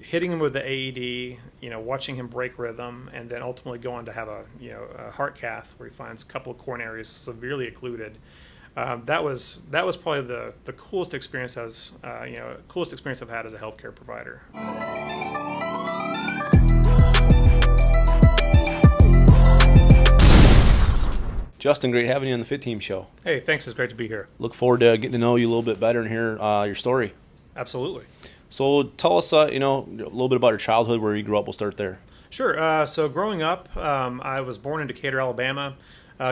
hitting him with the AED, watching him break rhythm, and then ultimately going to have a heart cath where he finds a couple of coronaries severely occluded. That was probably the coolest experience coolest experience I've had as a healthcare provider. Justin, great having you on the FITTEAM show. Hey, thanks. It's great to be here. Look forward to getting to know you a little bit better and hear your story. Absolutely. So tell us, a little bit about your childhood, where you grew up. We'll start there. Sure. So growing up, I was born in Decatur, Alabama.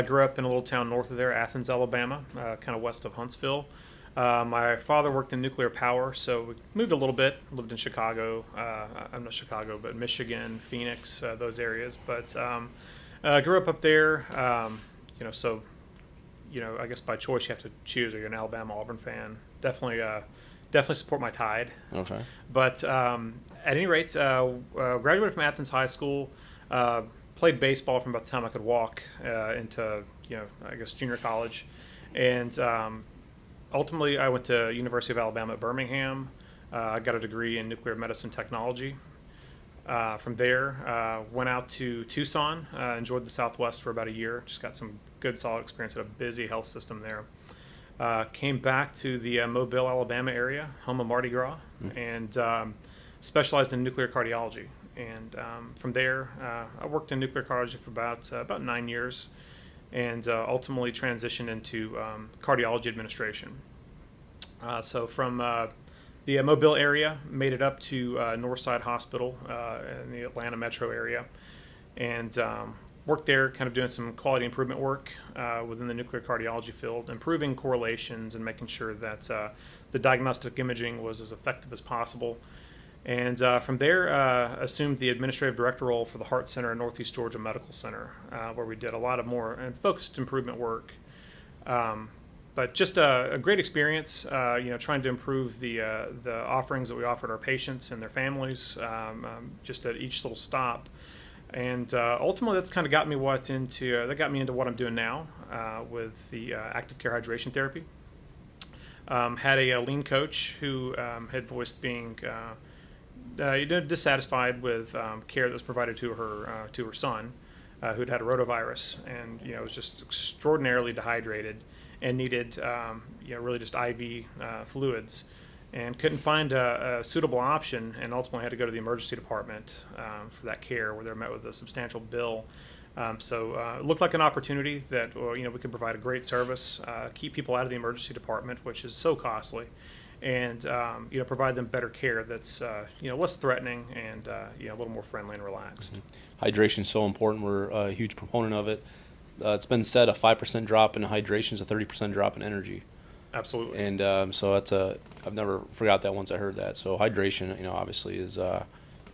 Grew up in a little town north of there, Athens, Alabama, kind of west of Huntsville. My father worked in nuclear power, so we moved a little bit. Lived in Chicago. I'm not Chicago, but Michigan, Phoenix, those areas. But grew up there. I guess by choice you have to choose. Are you an Alabama, Auburn fan? Definitely support my Tide. Okay. But at any rate, graduated from Athens High School. Played baseball from about the time I could walk into junior college, and ultimately I went to University of Alabama at Birmingham. I got a degree in nuclear medicine technology. From there, went out to Tucson, enjoyed the Southwest for about a year, just got some good solid experience at a busy health system there. Came back to the Mobile, Alabama area, home of Mardi Gras, and specialized in nuclear cardiology. And from there, I worked in nuclear cardiology for about 9 years, and ultimately transitioned into cardiology administration. So from the Mobile area, made it up to Northside Hospital in the Atlanta metro area, and worked there kind of doing some quality improvement work within the nuclear cardiology field, improving correlations and making sure that the diagnostic imaging was as effective as possible. And from there, assumed the administrative director role for the Heart Center in Northeast Georgia Medical Center, where we did a lot of more and focused improvement work. But just a great experience, trying to improve the offerings that we offered our patients and their families, just at each little stop. And ultimately, that's kind of got me into what I'm doing now with the active care hydration therapy. Had a lean coach who had voiced being dissatisfied with care that was provided to her son, who'd had a rotavirus, and was just extraordinarily dehydrated and needed really just IV fluids, and couldn't find a suitable option, and ultimately had to go to the emergency department for that care, where they were met with a substantial bill. So it looked like an opportunity that we could provide a great service, keep people out of the emergency department, which is so costly, and provide them better care that's less threatening and a little more friendly and relaxed. Hydration is so important. We're a huge proponent of it. It's been said a 5% drop in hydration is a 30% drop in energy. Absolutely. And so I've never forgot that once I heard that. So hydration, obviously is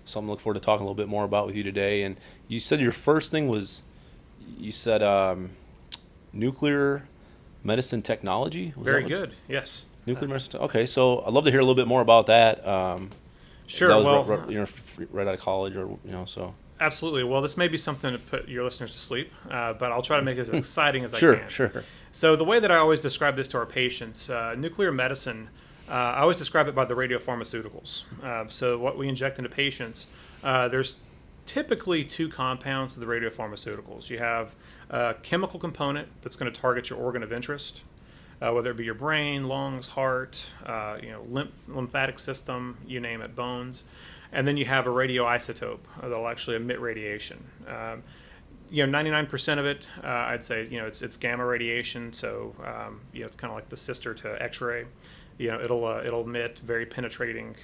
something to look forward to talking a little bit more about with you today. And you said your first thing was, nuclear medicine technology? Very good. Yes. Nuclear medicine. Okay, so I'd love to hear a little bit more about that. Sure. That was right out of college, so. Absolutely. Well, this may be something to put your listeners to sleep, but I'll try to make it as exciting as I can. Sure. So the way that I always describe this to our patients, nuclear medicine, I always describe it by the radiopharmaceuticals. So what we inject into patients, there's typically two compounds of the radiopharmaceuticals. You have a chemical component that's going to target your organ of interest, whether it be your brain, lungs, heart, lymphatic system, you name it, bones. And then you have a radioisotope that'll actually emit radiation. 99% of it, I'd say, it's gamma radiation. So, it's kind of like the sister to X-ray. It'll emit very penetrating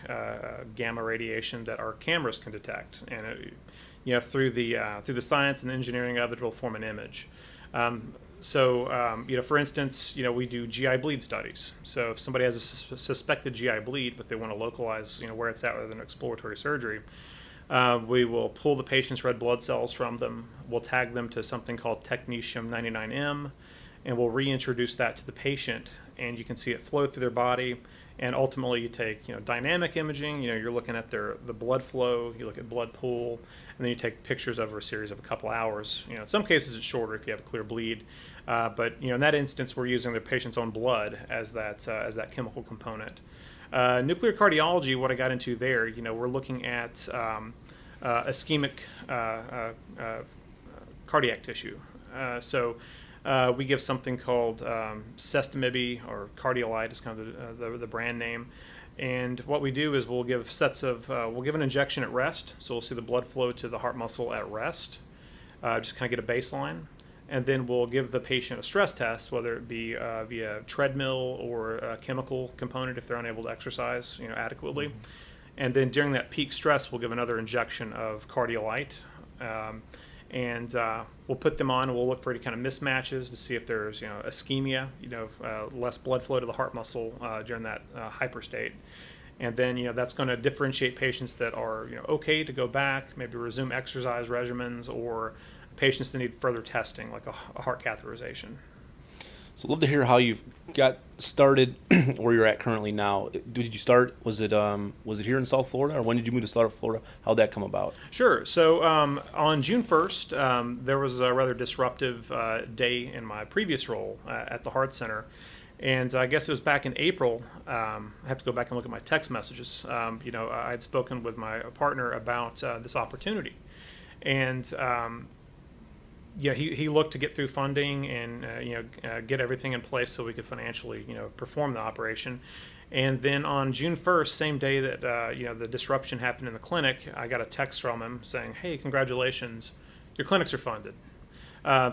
gamma radiation that our cameras can detect, and through the science and engineering of it, it'll form an image. For instance, we do GI bleed studies. So if somebody has a suspected GI bleed, but they want to localize, where it's at rather than exploratory surgery, we will pull the patient's red blood cells from them. We'll tag them to something called technetium-99m, and we'll reintroduce that to the patient, and you can see it flow through their body. And ultimately, you take dynamic imaging. You're looking at the blood flow. You look at blood pool, and then you take pictures over a series of a couple hours. In some cases, it's shorter if you have a clear bleed. But in that instance, we're using the patient's own blood as that chemical component. Nuclear cardiology, what I got into there, we're looking at ischemic cardiac tissue. We give something called Sestamib, or Cardiolite is kind of the brand name. And what we do is we'll give an injection at rest. So we'll see the blood flow to the heart muscle at rest, just kind of get a baseline. And then we'll give the patient a stress test, whether it be via treadmill or a chemical component if they're unable to exercise, adequately. Mm-hmm. And then during that peak stress, we'll give another injection of Cardiolite. And we'll put them on, and we'll look for any kind of mismatches to see if there's, ischemia, less blood flow to the heart muscle during that hyper state. And then, that's going to differentiate patients that are, okay to go back, maybe resume exercise regimens, or patients that need further testing, like a heart catheterization. So I'd love to hear how you've got started where you're at currently now. Did you start, was it here in South Florida, or when did you move to South Florida? How'd that come about? Sure. So on June 1st, there was a rather disruptive day in my previous role at the Heart Center. And I guess it was back in April. I have to go back and look at my text messages. I had spoken with my partner about this opportunity. And he looked to get through funding and get everything in place so we could financially perform the operation. And then on June 1st, same day that the disruption happened in the clinic, I got a text from him saying, "Hey, congratulations, your clinics are funded."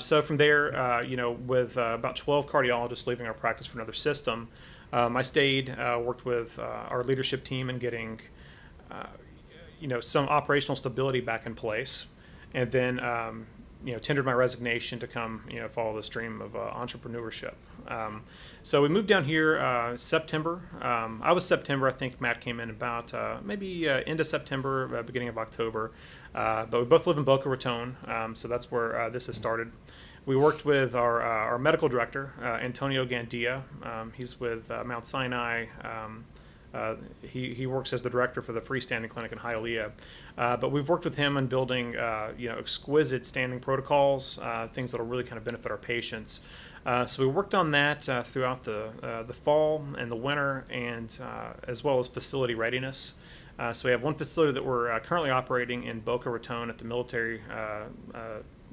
So from there, with about 12 cardiologists leaving our practice for another system, I stayed, worked with our leadership team in getting some operational stability back in place, and then tendered my resignation to come, follow this dream of entrepreneurship. So we moved down here September. I was September. I think Matt came in about maybe end of September, beginning of October. But we both live in Boca Raton, so that's where this has started. We worked with our medical director, Antonio Gandia. He's with Mount Sinai. He works as the director for the freestanding clinic in Hialeah. But we've worked with him on building, exquisite standing protocols, things that will really kind of benefit our patients. So we worked on that throughout the fall and the winter, and as well as facility readiness. So we have one facility that we're currently operating in Boca Raton at the military,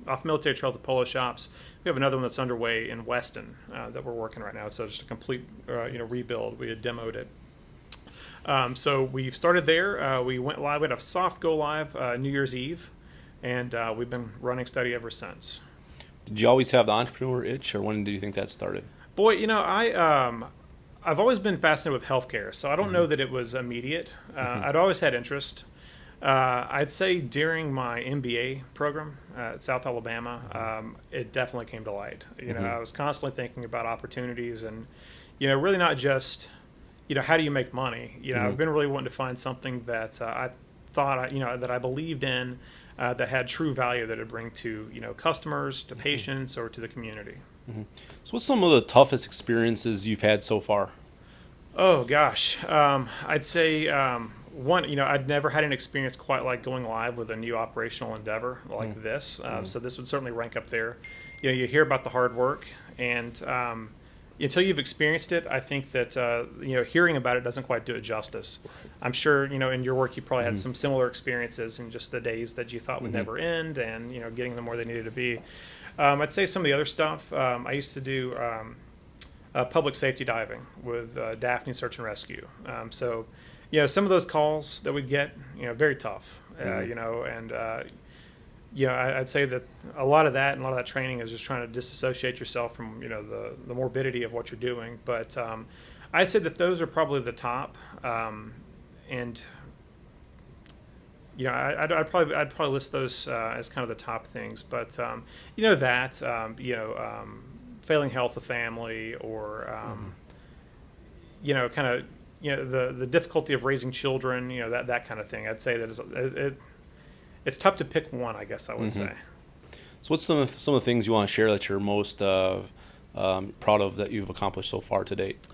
off Military Trail at the Polo Shops. We have another one that's underway in Weston that we're working right now. So just a complete, rebuild. We had demoed it. So we've started there. We went live. We had a soft go live New Year's Eve, and we've been running steady ever since. Did you always have the entrepreneur itch, or when do you think that started? Boy, I've always been fascinated with healthcare, so I don't know that it was immediate. I'd always had interest. I'd say during my MBA program at South Alabama, it definitely came to light. I was constantly thinking about opportunities, and really not just how do you make money. I've been really wanting to find something that I thought that I believed in, that had true value that it'd bring to customers, to patients, or to the community. So what's some of the toughest experiences you've had so far? Oh gosh, I'd say one, I'd never had an experience quite like going live with a new operational endeavor like this. So this would certainly rank up there. You hear about the hard work, and until you've experienced it, I think that hearing about it doesn't quite do it justice. I'm sure in your work you probably had some similar experiences in just the days that you thought would never end, and getting them where they needed to be. I'd say some of the other stuff. I used to do public safety diving with Daphne Search and Rescue. So some of those calls that we'd get, very tough. I'd say that a lot of that and a lot of that training is just trying to disassociate yourself from the morbidity of what you're doing. But I'd say that those are probably the top, and I'd probably list those as kind of the top things. But failing health of family, or kind of the difficulty of raising children, that kind of thing. I'd say that it's tough to pick one, I guess I would say. So what's some of the things you want to share that you're most proud of that you've accomplished so far to date?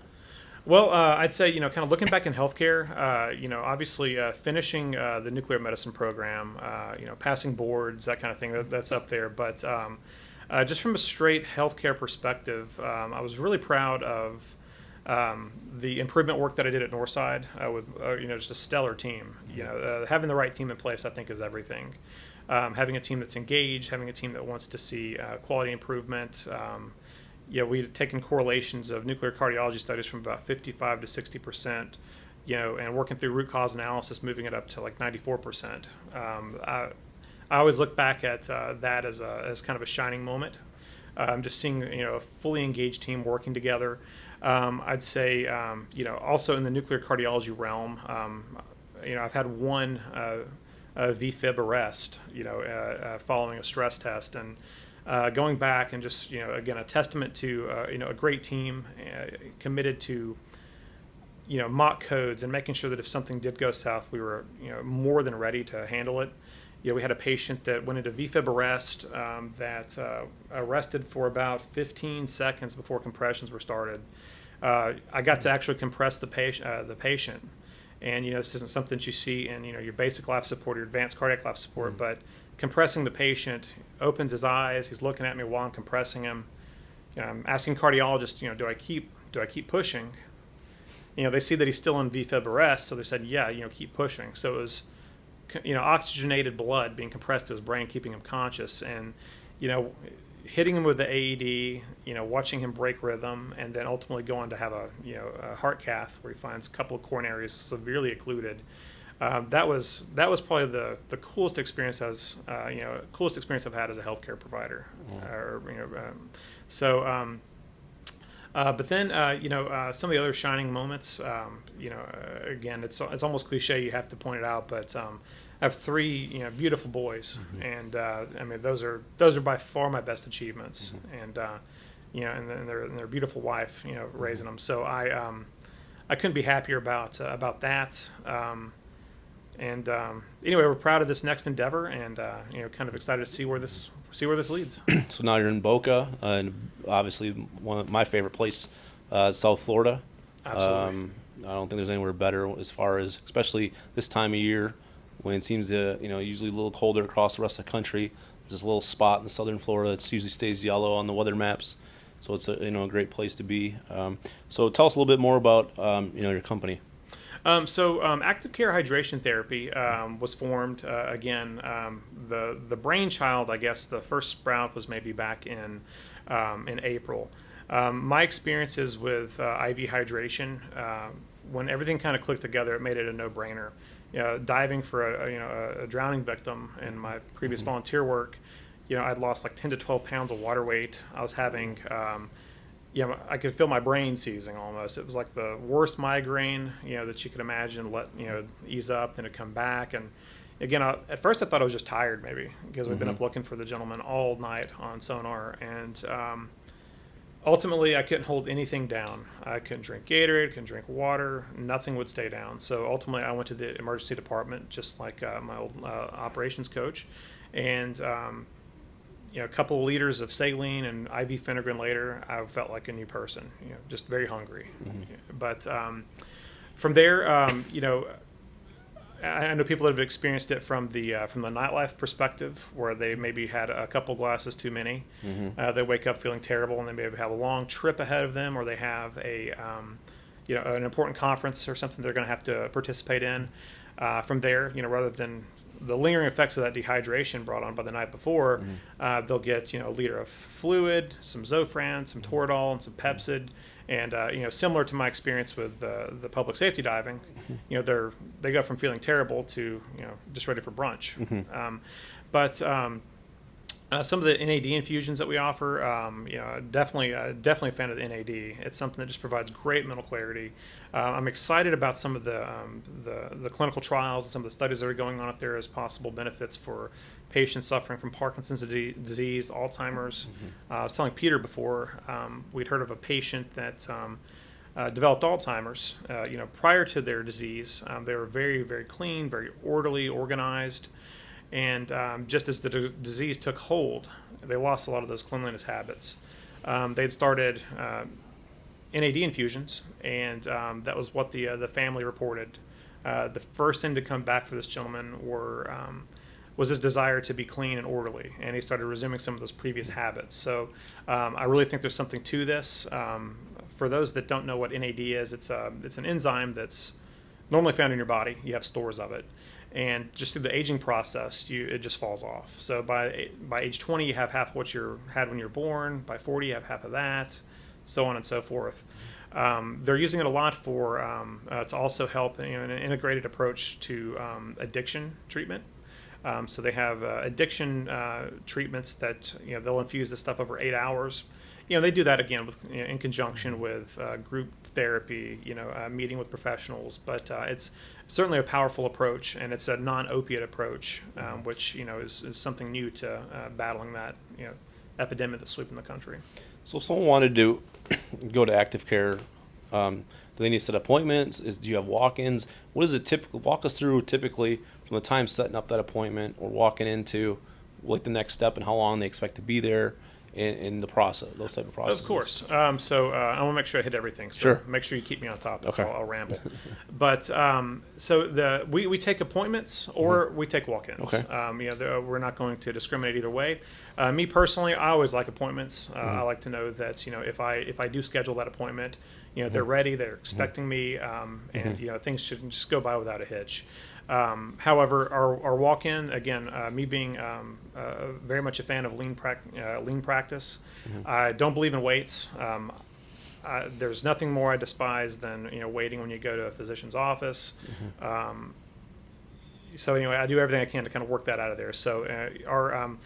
Well, I'd say, kind of looking back in healthcare, obviously finishing the nuclear medicine program, passing boards, that kind of thing, that's up there. But just from a straight healthcare perspective, I was really proud of The improvement work that I did at Northside with just a stellar team. Having the right team in place, I think, is everything. Having a team that's engaged, having a team that wants to see quality improvement. We've taken correlations of nuclear cardiology studies from about 55 to 60%, and working through root cause analysis, moving it up to like 94%. I always look back at that as kind of a shining moment. Just seeing a fully engaged team working together. I'd say also in the nuclear cardiology realm, I've had one VFib arrest, following a stress test, and going back and just again a testament to a great team committed to mock codes and making sure that if something did go south, we were more than ready to handle it. We had a patient that went into VFib arrest that arrested for about 15 seconds before compressions were started. I got to actually compress the patient, and this isn't something that you see in your basic life support or your advanced cardiac life support, but compressing the patient, opens his eyes, he's looking at me while I'm compressing him. I'm asking cardiologists, do I keep pushing? They see that he's still in VFib arrest, so they said, yeah, keep pushing. So it was oxygenated blood being compressed to his brain, keeping him conscious, and hitting him with the AED, watching him break rhythm, and then ultimately going to have a heart cath where he finds a couple of coronaries severely occluded. That was probably the coolest experience coolest experience I've had as a healthcare provider. But then some of the other shining moments, again, it's almost cliche, you have to point it out, but I have three beautiful boys, and those are by far my best achievements, and and their beautiful wife raising them. So I couldn't be happier about that. Anyway, we're proud of this next endeavor, and kind of excited to see where this leads. So now you're in Boca, and obviously one of my favorite place, South Florida. Absolutely. I don't think there's anywhere better as far as, especially this time of year when it seems to, usually a little colder across the rest of the country. There's this little spot in southern Florida that usually stays yellow on the weather maps. So it's a great place to be. So tell us a little bit more about your company. Active Care Hydration Therapy was formed again. The brainchild, I guess, the first sprout was maybe back in April. My experiences with IV hydration, when everything kind of clicked together, it made it a no-brainer. Diving for a drowning victim in my previous volunteer work, I'd lost like 10 to 12 pounds of water weight. I was having I could feel my brain seizing almost. It was like the worst migraine, that you could imagine. Ease up, then it'd come back. And again, at first I thought I was just tired, maybe, because we'd been up looking for the gentleman all night on sonar. And ultimately, I couldn't hold anything down. I couldn't drink Gatorade, couldn't drink water. Nothing would stay down. So ultimately, I went to the emergency department, just like my old operations coach, and a couple of liters of saline and IV Phenergan later, I felt like a new person, just very hungry. But from there, I know people that have experienced it from the nightlife perspective, where they maybe had a couple glasses too many. They wake up feeling terrible, and they maybe have a long trip ahead of them, or they have an important conference or something they're going to have to participate in. From there, rather than the lingering effects of that dehydration brought on by the night before, they'll get a liter of fluid, some Zofran, some Toradol, and some Pepsid, and similar to my experience with the public safety diving, they go from feeling terrible to just ready for brunch. But some of the NAD infusions that we offer, definitely a fan of the NAD. It's something that just provides great mental clarity. I'm excited about some of the clinical trials and some of the studies that are going on up there as possible benefits for patients suffering from Parkinson's disease, Alzheimer's. I was telling Peter before, we'd heard of a patient that developed Alzheimer's. Prior to their disease, they were very, very clean, very orderly, organized. And just as the disease took hold, they lost a lot of those cleanliness habits. They'd started NAD infusions, and that was what the family reported. The first thing to come back for this gentleman was his desire to be clean and orderly, and he started resuming some of those previous habits. So I really think there's something to this. for those that don't know what NAD is, it's an enzyme that's normally found in your body. You have stores of it, and just through the aging process, it just falls off. So by age 20, you have half of what you had when you were born. By 40, you have half of that, so on and so forth. They're using it a lot for to also help in an integrated approach to addiction treatment. So they have addiction treatments that they'll infuse this stuff over 8 hours. They do that again in conjunction with group therapy, meeting with professionals. But it's certainly a powerful approach, and it's a non-opiate approach, which is something new to battling that epidemic that's sweeping the country. So if someone wanted to go to active care, do they need to set appointments? Do you have walk-ins? What is it typical? Walk us through typically from the time setting up that appointment or walking into like the next step and how long they expect to be there in the process, those type of processes. Of course. So I want to make sure I hit everything. So Sure. make sure you keep me on topic. Okay. I'll ramble. But so we take appointments or we take walk-ins. Okay. We're not going to discriminate either way. Me personally, I always like appointments. I like to know that if I do schedule that appointment, they're ready, they're expecting me, and things shouldn't just go by without a hitch. However, our walk-in, again, me being very much a fan of lean practice, I don't believe in waits. There's nothing more I despise than waiting when you go to a physician's office. So anyway, I do everything I can to kind of work that out of there. So our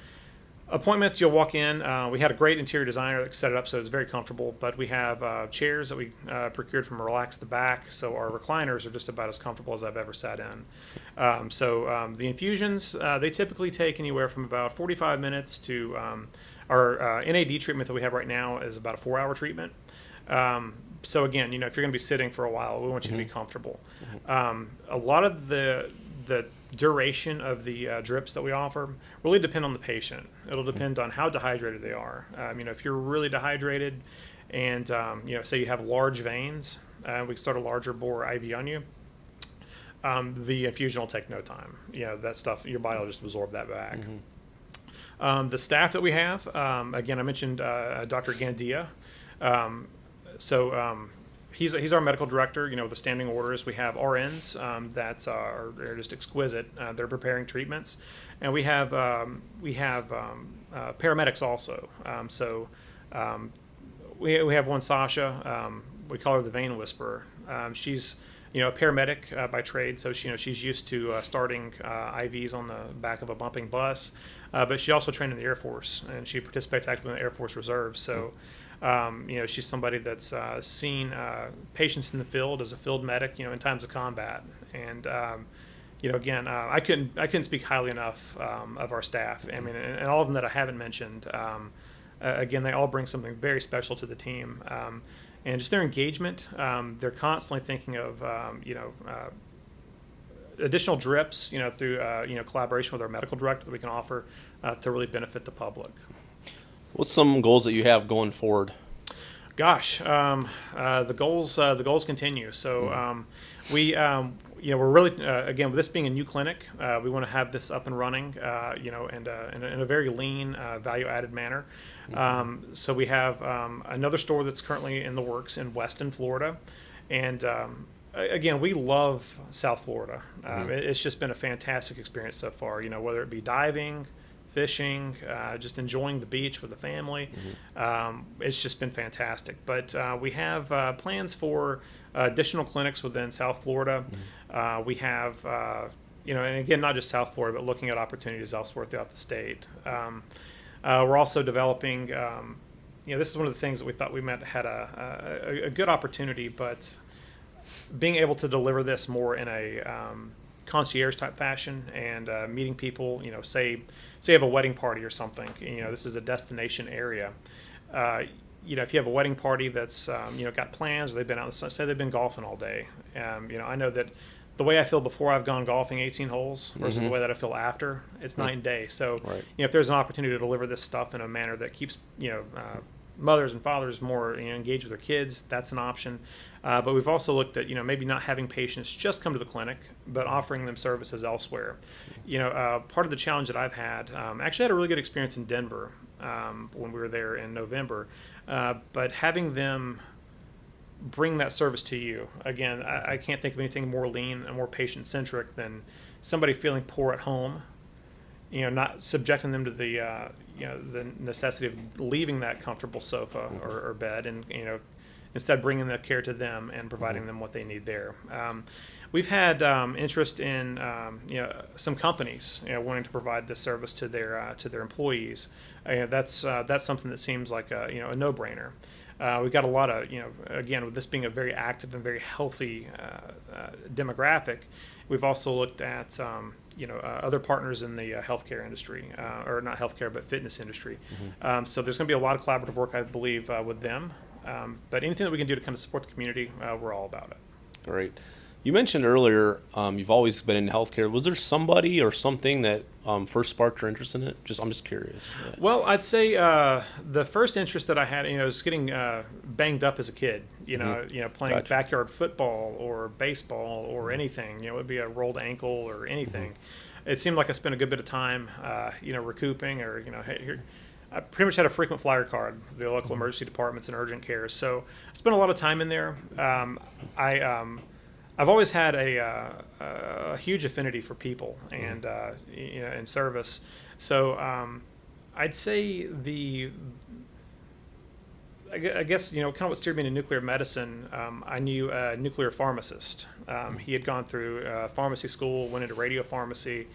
appointments, you'll walk in. We had a great interior designer that set it up so it's very comfortable, but we have chairs that we procured from Relax the Back, so our recliners are just about as comfortable as I've ever sat in. The infusions, they typically take anywhere from about 45 minutes to our NAD treatment that we have right now is about a 4-hour treatment. So again, if you're going to be sitting for a while, we want you to be comfortable. A lot of the duration of the drips that we offer really depend on the patient. It'll depend on how dehydrated they are. If you're really dehydrated and say you have large veins, we can start a larger bore IV on you. The infusion will take no time. That stuff, your body will just absorb that back. The staff that we have, again, I mentioned Dr. Gandia. He's our medical director. The standing orders. We have RNs that are just exquisite. They're preparing treatments, and we have paramedics also. We have one, Sasha. We call her the vein whisperer. She's a paramedic by trade, so she's used to starting IVs on the back of a bumping bus. But she also trained in the Air Force, and she participates actively in the Air Force Reserve. So. She's somebody that's seen patients in the field as a field medic, in times of combat. And again, I couldn't speak highly enough of our staff. I mean, and all of them that I haven't mentioned. Again, they all bring something very special to the team, and just their engagement. They're constantly thinking of additional drips, through collaboration with our medical director that we can offer to really benefit the public. What's some goals that you have going forward? Gosh, the goals continue. So we're really again, with this being a new clinic, we want to have this up and running, and in a very lean, value-added manner. So we have another store that's currently in the works in Weston, Florida, and again, we love South Florida. It's just been a fantastic experience so far. Whether it be diving, fishing, just enjoying the beach with the family. It's just been fantastic. But we have plans for additional clinics within South Florida. We have, and again, not just South Florida, but looking at opportunities elsewhere throughout the state. We're also developing, this is one of the things that we thought we had a good opportunity, but being able to deliver this more in a concierge type fashion and meeting people, say you have a wedding party or something, this is a destination area. If you have a wedding party that's, got plans, or they've been out, say they've been golfing all day. I know that the way I feel before I've gone golfing 18 holes versus the way that I feel after, it's night and day. So, Right. If there's an opportunity to deliver this stuff in a manner that keeps, mothers and fathers more engaged with their kids, that's an option. But we've also looked at, maybe not having patients just come to the clinic, but offering them services elsewhere. Part of the challenge that I've had, actually had a really good experience in Denver when we were there in November, but having them bring that service to you. Again, I can't think of anything more lean and more patient-centric than somebody feeling poor at home, not subjecting them to the necessity of leaving that comfortable sofa or bed, and instead bringing the care to them and providing them what they need there. We've had interest in some companies wanting to provide this service to their employees. That's something that seems like a no-brainer. We've got a lot of, again, with this being a very active and very healthy demographic, we've also looked at other partners in the healthcare industry, or not healthcare, but fitness industry. So there's going to be a lot of collaborative work, I believe, with them. But anything that we can do to kind of support the community, we're all about it. Great. You mentioned earlier you've always been in healthcare. Was there somebody or something that first sparked your interest in it? I'm just curious. Yeah. Well, I'd say the first interest that I had, was getting banged up as a kid. Playing Gotcha. backyard football or baseball or anything. It would be a rolled ankle or anything. It seemed like I spent a good bit of time, recouping, or I pretty much had a frequent flyer card, the local emergency departments and urgent care. So I spent a lot of time in there. I've always had a huge affinity for people and and service. So I'd say I guess kind of what steered me into nuclear medicine. I knew a nuclear pharmacist. He had gone through pharmacy school, went into radio pharmacy,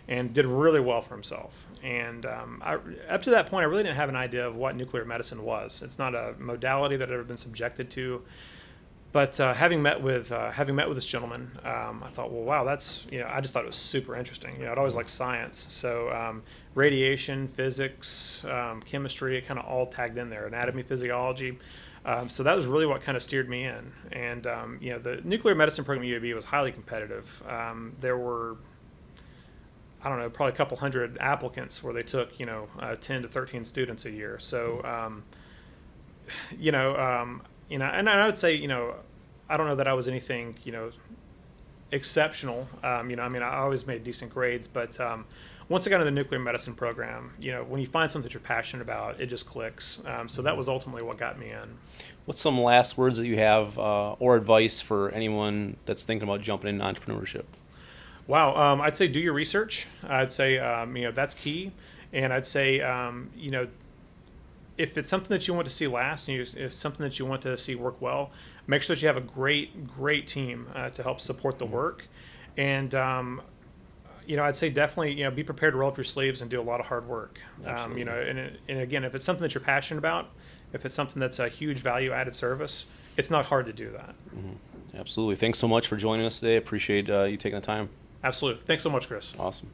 and did really well for himself. And up to that point, I really didn't have an idea of what nuclear medicine was. It's not a modality that I've ever been subjected to. But having met with this gentleman, I thought, well, wow, that's I just thought it was super interesting. I'd always liked science, so radiation, physics, chemistry, it kind of all tagged in there, anatomy, physiology. So that was really what kind of steered me in. And the nuclear medicine program at UAB was highly competitive. There were, I don't know, probably a couple hundred applicants where they took 10 to 13 students a year. So and I would say, I don't know that I was anything, exceptional. I always made decent grades, but once I got into the nuclear medicine program, when you find something that you're passionate about, it just clicks. So that was ultimately what got me in. What's some last words that you have or advice for anyone that's thinking about jumping into entrepreneurship? Wow. I'd say do your research. I'd say, that's key. And I'd say, if it's something that you want to see last, and if it's something that you want to see work well, make sure that you have a great team to help support the work. And I'd say definitely be prepared to roll up your sleeves and do a lot of hard work. And again, if it's something that you're passionate about, if it's something that's a huge value-added service, it's not hard to do that. Absolutely. Thanks so much for joining us today. Appreciate you taking the time. Absolutely. Thanks so much, Chris. Awesome.